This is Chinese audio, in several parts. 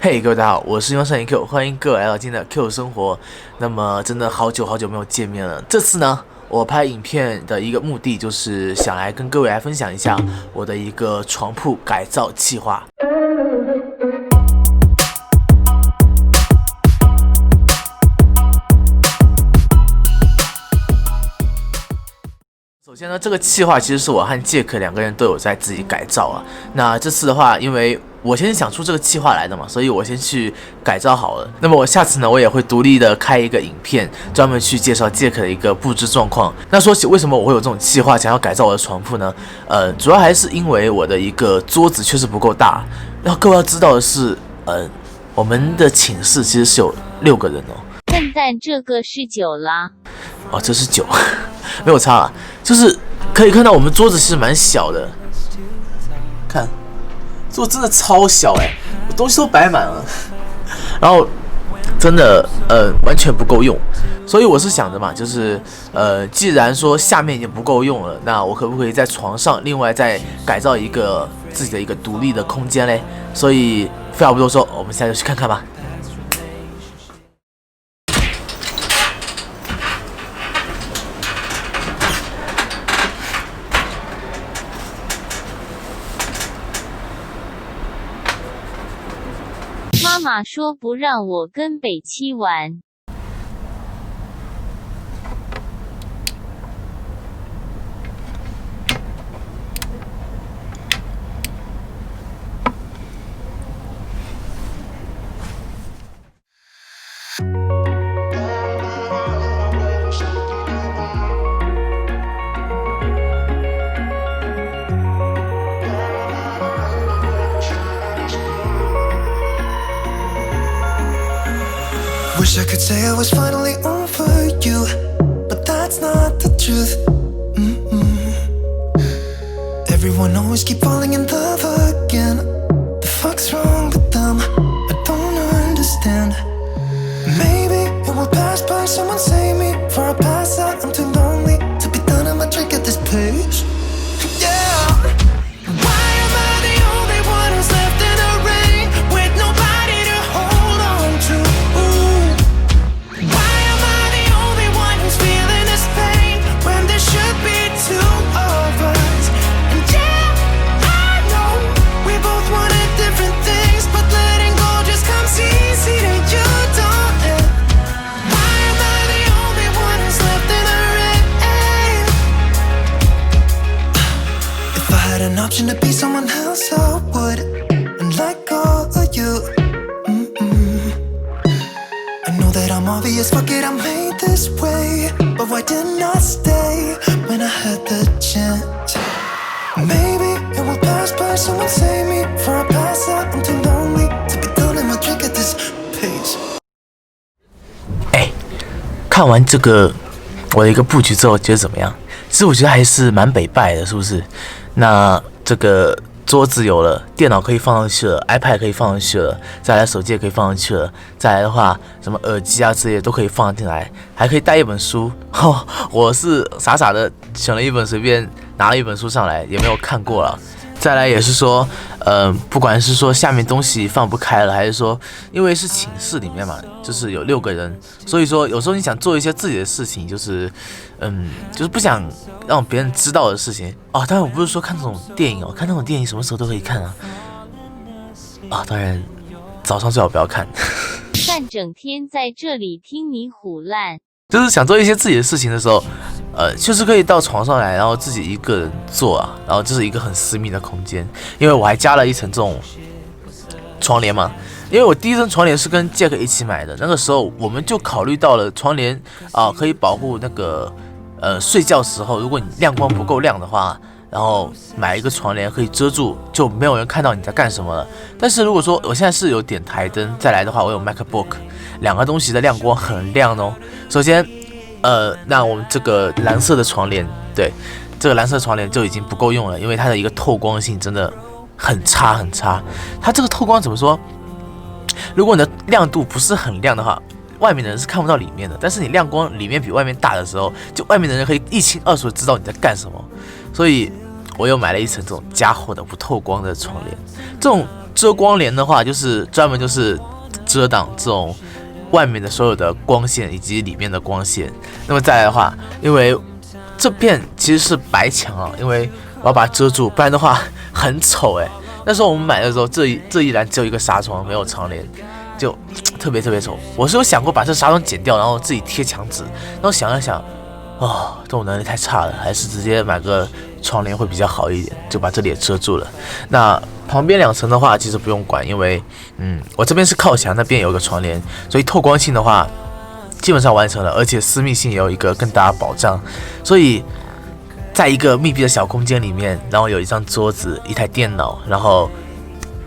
嘿，各位大家好，我是用摄影 Q， 欢迎各位来到今天的 Q 生活。那么真的好久没有见面了。这次呢，我拍影片的一个目的就是想来跟各位来分享一下我的一个床铺改造计划。首先呢，这个计划其实是我和杰克两个人都有在自己改造啊。那这次的话，因为我先想出这个计划来的嘛，所以我先去改造好了。那么我下次呢，我也会独立的开一个影片，专门去介绍杰克的一个布置状况。那说起为什么我会有这种计划，想要改造我的床铺呢？主要还是因为我的一个桌子确实不够大。然后各位要知道的是，我们的寝室其实是有6个人哦。笨蛋，这个是9啦。哦，这是9，没有差了。就是可以看到我们桌子其实蛮小的，看，桌子真的超小我东西都摆满了，然后真的完全不够用，所以我是想着嘛，就是既然说下面已经不够用了，那我可不可以在床上另外再改造一个自己的一个独立的空间嘞？所以废话不多说，我们现在就去看看吧。妈妈说不让我跟北七玩。Wish I could say I was finally over you, but that's not the truth. Everyone always keep falling in love again. The fuck's wrong with them? I don't understand. Maybe it will pass by, someone save me. Before I pass out, I'm too lonely to be done. I'ma drink at this pace. Yeah. Why am I the only one who's left in the rain with nobody to hold on to? Should be 2 of us. And yeah, I know we both wanted different things, but letting go just comes easy to you, don't it? Why am I the only one who's left in the rain? If I had an option to be someone else, I would, and let go of you. I know that I'm obvious, fuck it, I'm made this way. But why didn't I stay when I had the chance? Maybe it will pass by, someone save me. Before I pass out, I'm too lonely to be done in my drink at this pace. 看完这个我的一个布局之后，觉得怎么样？其实我觉得还是蛮北拜的，是不是？那这个桌子有了，电脑可以放上去了 ，iPad 可以放上去了，再来手机也可以放上去了，再来的话，什么耳机啊这些都可以放进来，还可以带一本书。我是傻傻的选了一本，随便拿了一本书上来，也没有看过了。再来也是说，不管是说下面东西放不开了，还是说因为是寝室里面嘛，就是有6个人，所以说有时候你想做一些自己的事情，就是不想让别人知道的事情哦。当然我不是说看这种电影哦，看那种电影什么时候都可以看啊。当然早上最好不要看。但整天在这里听你唬烂。就是想做一些自己的事情的时候，就是可以到床上来，然后自己一个人做啊，然后这是一个很私密的空间，因为我还加了一层这种床帘嘛。因为我第一层床帘是跟 Jack 一起买的，那个时候我们就考虑到了床帘可以保护那个睡觉时候，如果你亮光不够亮的话，然后买一个床帘可以遮住，就没有人看到你在干什么了。但是如果说我现在是有点台灯，再来的话我有 MacBook， 2个东西的亮光很亮哦。首先那我们这个蓝色的床帘，对，这个蓝色床帘就已经不够用了，因为它的一个透光性真的很差很差。它这个透光怎么说？如果你的亮度不是很亮的话，外面的人是看不到里面的，但是你亮光里面比外面大的时候，就外面的人可以一清二楚地知道你在干什么。所以我又买了一层这种加厚的不透光的床帘。这种遮光帘的话，就是专门就是遮挡这种外面的所有的光线以及里面的光线。那么再来的话，因为这片其实是白墙啊，因为我要把它遮住，不然的话很丑哎。那时候我们买的时候，这一栏只有一个纱窗，没有窗帘，就特别丑。我是有想过把这纱窗剪掉，然后自己贴墙纸，然后想了想，这种能力太差了，还是直接买个窗帘会比较好一点，就把这里也遮住了。那旁边2层的话，其实不用管，因为我这边是靠墙，那边有个窗帘，所以透光性的话基本上完成了，而且私密性也有一个更大的保障。所以在一个密闭的小空间里面，然后有一张桌子、一台电脑，然后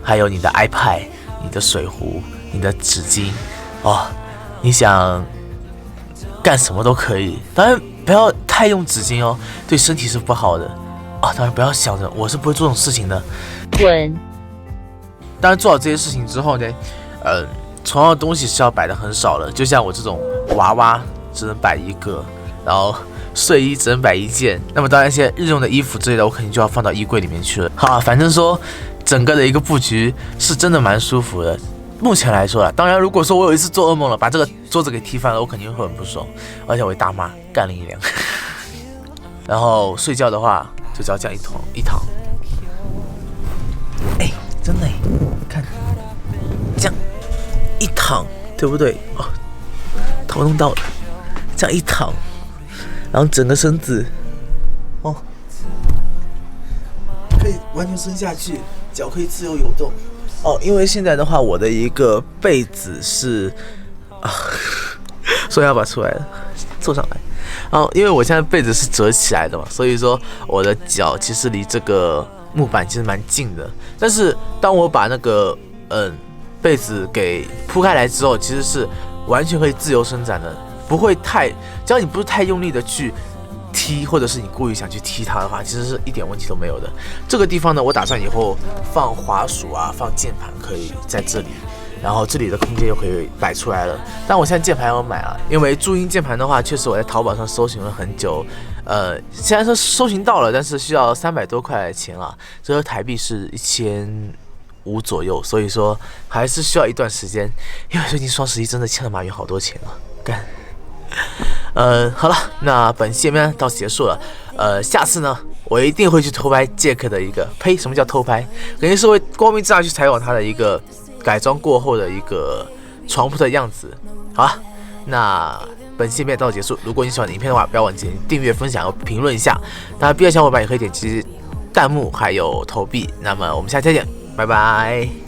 还有你的 iPad、你的水壶、你的纸巾，你想干什么都可以。当然不要太用纸巾哦，对身体是不好的当然不要想着我是不会做这种事情的。滚！当然做好这些事情之后呢，床上的东西是要摆的很少了，就像我这种娃娃只能摆1个，然后睡衣只能摆1件，那么当然一些日用的衣服之类的，我肯定就要放到衣柜里面去了。好，反正说整个的一个布局是真的蛮舒服的。目前来说啦，当然如果说我有一次做噩梦了，把这个桌子给踢翻了，我肯定会很不爽，而且我会大骂干了一辆。然后睡觉的话，就只要这样一躺，真的看这样一躺，对不对？头弄到了，这样一躺，然后整个身子可以完全伸下去，脚可以自由游动。因为现在的话，我的一个被子是所以要把它出来了，坐上来。因为我现在被子是折起来的嘛，所以说我的脚其实离这个木板其实蛮近的。但是当我把那个被子给铺开来之后，其实是完全可以自由伸展的，不会太，只要你不是太用力的去踢，或者是你故意想去踢它的话，其实是一点问题都没有的。这个地方呢，我打算以后放滑鼠放键盘可以在这里，然后这里的空间又可以摆出来了。但我现在键盘要买因为注音键盘的话，确实我在淘宝上搜寻了很久，虽然说搜寻到了，但是需要300多块钱这个台币是1500左右，所以说还是需要一段时间。因为最近双11真的欠了马云好多钱干。好了，那本期节目到此结束了。下次呢，我一定会去偷拍杰克的一个，什么叫偷拍？肯定是会光明正大去采访他的一个改装过后的一个床铺的样子。好了，那本期节目到此结束。如果你喜欢的影片的话，不要忘记订阅、分享和评论一下。当然，必要小伙伴也可以点击弹幕还有投币。那么我们下期再见，拜拜。